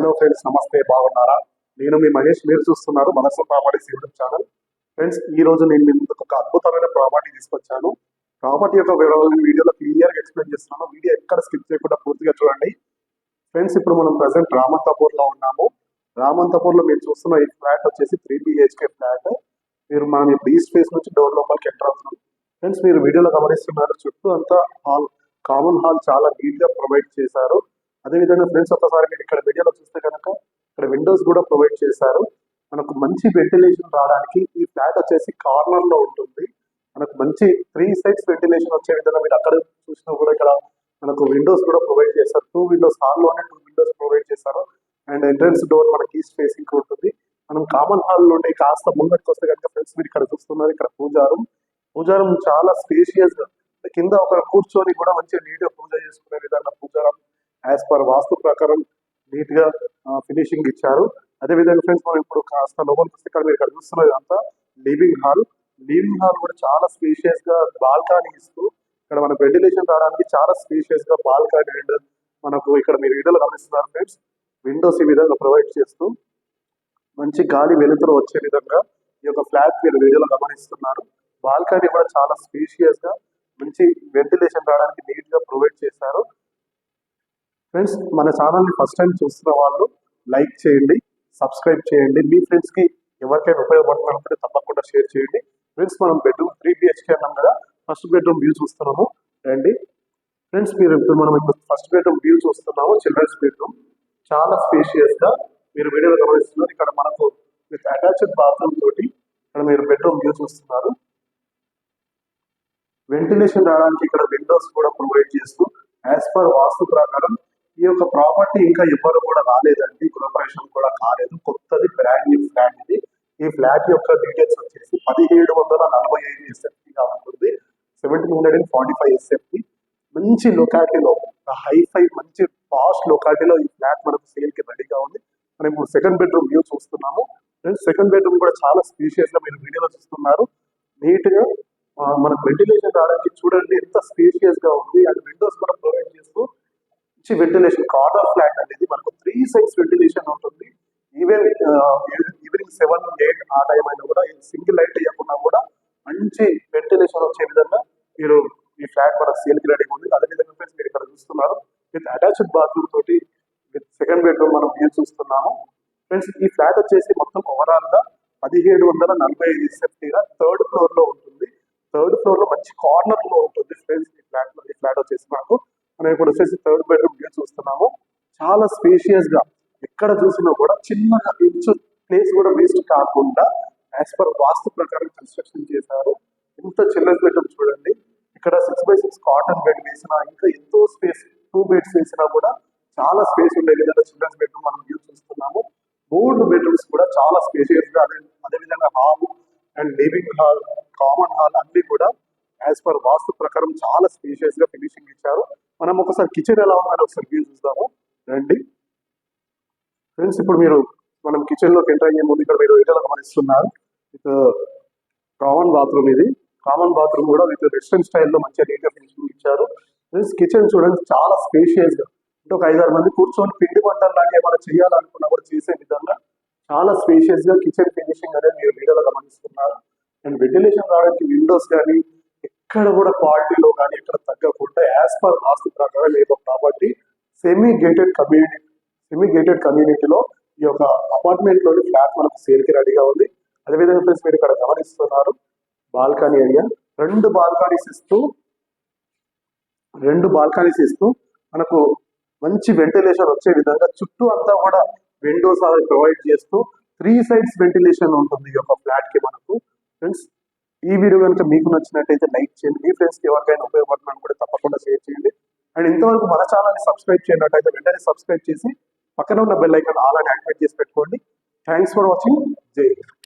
Hello friends, నమస్తే. బాగున్నారా? నేను మీ మహేష్. మీరు చూస్తున్నారు మనసు ప్రాపర్టీస్ యూట్యూబ్ ఛానల్. ఫ్రెండ్స్, ఈ రోజు నేను మీ ముందుకు ఒక అద్భుతమైన ప్రాపర్టీ తీసుకొచ్చాను. ప్రాపర్టీ యొక్క వివరాలను వీడియోలో క్లియర్గా ఎక్స్ప్లెయిన్ చేస్తున్నాను. వీడియో ఎక్కడ స్కిప్ చేయకుండా పూర్తిగా చూడండి. ఫ్రెండ్స్, ఇప్పుడు మనం ప్రజెంట్ రామంతపూర్లో ఉన్నాము. రామంతపూర్లో మీరు చూస్తున్న ఈ ఫ్లాట్ వచ్చేసి 3 BHK ఫ్లాట్. మనం ఇప్పుడు ఈస్ట్ ఫేస్ నుంచి డోర్ లోపలికి ఎంటర్ అవుతున్నాం. ఫ్రెండ్స్, మీరు వీడియోలో గమనిస్తున్నారు, చుట్టూ అంతా హాల్, కామన్ హాల్ చాలా నీట్ గా ప్రొవైడ్ చేశారు. అదేవిధంగా ఫ్రెండ్స్, ఒకసారి మీరు ఇక్కడ వీడియోలో చూస్తే కనుక ఇక్కడ విండోస్ కూడా ప్రొవైడ్ చేశారు. మనకు మంచి వెంటిలేషన్ రావడానికి ఈ ఫ్లాట్ వచ్చేసి కార్నర్ లో ఉంటుంది. మనకు మంచి 3 sides వెంటిలేషన్ వచ్చే విధంగా మీరు అక్కడ చూసినా కూడా ఇక్కడ మనకు విండోస్ కూడా ప్రొవైడ్ చేశారు. 2 windows, హాల్లోనే 2 windows ప్రొవైడ్ చేశారు. అండ్ ఎంట్రన్స్ డోర్ మనకి ఈస్ట్ ఫేసింగ్ ఉంటుంది. మనం కామన్ హాల్ నుండి కాస్త ముందుకు వస్తే కనుక ఫ్రెండ్స్, మీరు ఇక్కడ చూస్తున్నారు, ఇక్కడ పూజారం చాలా స్పేషియస్ గా, కింద ఒక కూర్చొని కూడా మంచిగా నీట్ గా పూజ చేసుకునే విధంగా పూజారం యాజ్ పర్ వాస్తు ప్రకారం నీట్ గా ఫినిషింగ్ ఇచ్చారు. అదేవిధంగా ఫ్రెండ్స్, మనం ఇప్పుడు కాస్త లోపలికి వస్తే ఇక్కడ మీరు ఇక్కడ చూస్తున్నది అంతా లివింగ్ హాల్ కూడా చాలా స్పేషియస్ గా బాల్కనీ ఇస్తూ ఇక్కడ మనకు వెంటిలేషన్ రావడానికి చాలా స్పేషియస్ గా బాల్కనీ అండ్ మనకు ఇక్కడ మీరు వీడియోలో గమనిస్తున్నారు ఫ్రెండ్స్, విండోస్ ఈ విధంగా ప్రొవైడ్ చేస్తూ మంచి గాలి వెలుతురు వచ్చే విధంగా ఈ యొక్క ఫ్లాట్ మీరు వీడియోలో గమనిస్తున్నారు. బాల్కనీ కూడా చాలా స్పేషియస్ గా మంచి వెంటిలేషన్ రావడానికి నీట్ గా ప్రొవైడ్ చేశారు. ఫ్రెండ్స్, మన ఛానల్ని ఫస్ట్ టైం చూస్తున్న వాళ్ళు లైక్ చేయండి, సబ్స్క్రైబ్ చేయండి. మీ ఫ్రెండ్స్ కి ఎవరికైనా ఉపయోగపడుతుంది అనుకుంటే తప్పకుండా షేర్ చేయండి. ఫ్రెండ్స్, మనం బెడ్రూమ్ 3 BHK అన్నాం కదా, ఫస్ట్ బెడ్రూమ్ వ్యూ చూస్తున్నాము రండి. ఫ్రెండ్స్, మనం ఇప్పుడు ఫస్ట్ బెడ్రూమ్ వ్యూ చూస్తున్నాము. చిల్డ్రన్స్ బెడ్రూమ్ చాలా స్పేషియస్ గా మీరు వీడియోలో గమనిస్తున్నారు. ఇక్కడ మనకు విత్ అటాచ్డ్ బాత్రూమ్ తోటి ఇక్కడ మీరు బెడ్రూమ్ వ్యూ చూస్తున్నారు. వెంటిలేషన్ రావడానికి ఇక్కడ విండోస్ కూడా ప్రొవైడ్ చేస్తూ యాజ్ పర్ వాస్తు ప్రకారం ఈ యొక్క ప్రాపర్టీ ఇంకా ఎవరు కూడా రాలేదండి, గృహప్రవేశం కూడా కాలేదు. కొత్తది, బ్రాండ్ న్యూ ఫ్లాట్ ఇది. ఈ ఫ్లాట్ యొక్క డీటెయిల్స్ వచ్చేసి 1745 SFT గా ఉంటుంది. 1745 SFT. మంచి లొకాలిటీలో, హైఫై మంచి పాస్ట్ లొకాలిటీలో ఈ ఫ్లాట్ మనకు సేల్ కి రెడీగా ఉంది. మనం ఇప్పుడు సెకండ్ బెడ్రూమ్ వ్యూ చూస్తున్నాము. సెకండ్ బెడ్రూమ్ కూడా చాలా స్పేషియస్ గా మీరు వీడియోలో చూస్తున్నారు. నీట్ గా మనకు వెంటిలేషన్ రావడానికి చూడండి ఎంత స్పేషియస్ గా ఉంది. అండ్ విండోస్ కూడా ప్రొవైడ్ చేస్తూ వెంటిలేషన్, కార్నర్ ఫ్లాట్ అనేది మనకు 3 sides వెంటిలేషన్ ఉంటుంది. ఈవినింగ్ 7, 8 ఆ టైం అయినా కూడా సింగిల్ లైట్ వేయకుండా కూడా మంచి వెంటిలేషన్ వచ్చే విధంగా మీరు ఈ ఫ్లాట్ మన సేల్ కి రెడీ ఉంది. అదేవిధంగా ఫ్రెండ్స్, మీరు ఇక్కడ చూస్తున్నారు విత్ అటాచ్డ్ బాత్రూమ్ తోటి విత్ సెకండ్ బెడ్రూమ్ మనం వ్యూ చూస్తున్నాము. ఫ్రెండ్స్, ఈ ఫ్లాట్ వచ్చేసి మొత్తం ఓవరాల్ గా 1745 SFT గా 3rd floor లో ఉంటుంది. 3rd floor లో మంచి కార్నర్ లో ఉంటుంది ఫ్రెండ్స్. ఈ ఫ్లాట్ వచ్చేసి మనం ఇప్పుడు వచ్చేసి 3rd బెడ్రూమ్ వ్యూ చూస్తున్నాము. చాలా స్పేషియస్ గా ఎక్కడ చూసినా కూడా చిన్నగా ఇంచు ప్లేస్ కూడా వేస్ట్ కాకుండా యాజ్ పర్ వాస్తు ప్రకారం కన్స్ట్రక్షన్ చేశారు. ఎంత చిల్డ్రన్స్ బెడ్రూమ్ చూడండి. ఇక్కడ 6x6 కాటన్ బెడ్ వేసినా, ఇంకా ఎంతో స్పేస్, 2 beds వేసినా కూడా చాలా స్పేస్ ఉండే విధంగా చిల్డ్రన్స్ బెడ్రూమ్ మనం వ్యూ చూస్తున్నాము. 3 bedrooms కూడా చాలా స్పేషియస్ గా, అదేవిధంగా hall and living hall, common hall అన్ని కూడా యాజ్ పర్ వాస్తు ప్రకారం చాలా స్పేషియస్ గా ఫినిషింగ్ ఇచ్చారు. మనం ఒకసారి కిచెన్ ఎలా ఉందని ఒకసారి వ్యూ చూద్దాము రండి. ఫ్రెండ్స్, ఇప్పుడు మనం కిచెన్ లోకి ఎంటర్ అయ్యే ముందు ఇక్కడ మీరు వీడియోలో గమనిస్తున్నారు కామన్ బాత్రూమ్. ఇది కామన్ బాత్రూమ్ కూడా విత్ వెస్టర్న్ స్టైల్లో మంచిగా నీట్ గా ఫినిషింగ్ ఇచ్చారు. ఫ్రెండ్స్, కిచెన్ చూడండి చాలా స్పేషియస్ గా, అంటే ఒక 5-6 మంది కూర్చొని పిండి వంటలు లాంటి ఏమైనా చేయాలనుకున్నా కూడా చేసే విధంగా చాలా స్పేషియస్ గా కిచెన్ ఫినిషింగ్ అనేది మీరు వీడియోలో గమనిస్తున్నారు. అండ్ వెంటిలేషన్ రావడానికి విండోస్ కానీ ఎక్కడ కూడా క్వాలిటీలో కానీ ఎక్కడ తగ్గకుండా యాజ్ పర్ వాస్తు ప్రకారం ఈ యొక్క ప్రాపర్టీ సెమీ గేటెడ్ కమ్యూనిటీలో ఈ యొక్క అపార్ట్మెంట్ లోని ఫ్లాట్ మనకు సేల్ కి రెడీగా ఉంది. అదేవిధంగా ఫ్రెండ్స్, మీరు ఇక్కడ గమనిస్తున్నారు బాల్కనీ ఏరియా. 2 బాల్కనీస్ ఇస్తూ మనకు మంచి వెంటిలేషన్ వచ్చే విధంగా చుట్టూ అంతా కూడా విండోస్ అవి ప్రొవైడ్ చేస్తూ 3 sides వెంటిలేషన్ ఉంటుంది ఈ యొక్క ఫ్లాట్ కి మనకు. ఫ్రెండ్స్, ఈ వీడియో కనుక మీకు నచ్చినట్టయితే లైక్ చేయండి. మీ ఫ్రెండ్స్కి ఎవరికైనా ఉపయోగపడుతుంది అనుకుంటే తప్పకుండా షేర్ చేయండి. అండ్ ఇంతవరకు మన ఛానల్ని సబ్స్క్రైబ్ చేయనట్టయితే వెంటనే సబ్స్క్రైబ్ చేసి పక్కన ఉన్న బెల్ ఐకాన్ ఆల్ అని యాక్టివేట్ చేసి పెట్టుకోండి. Thanks for watching. జై హింద్.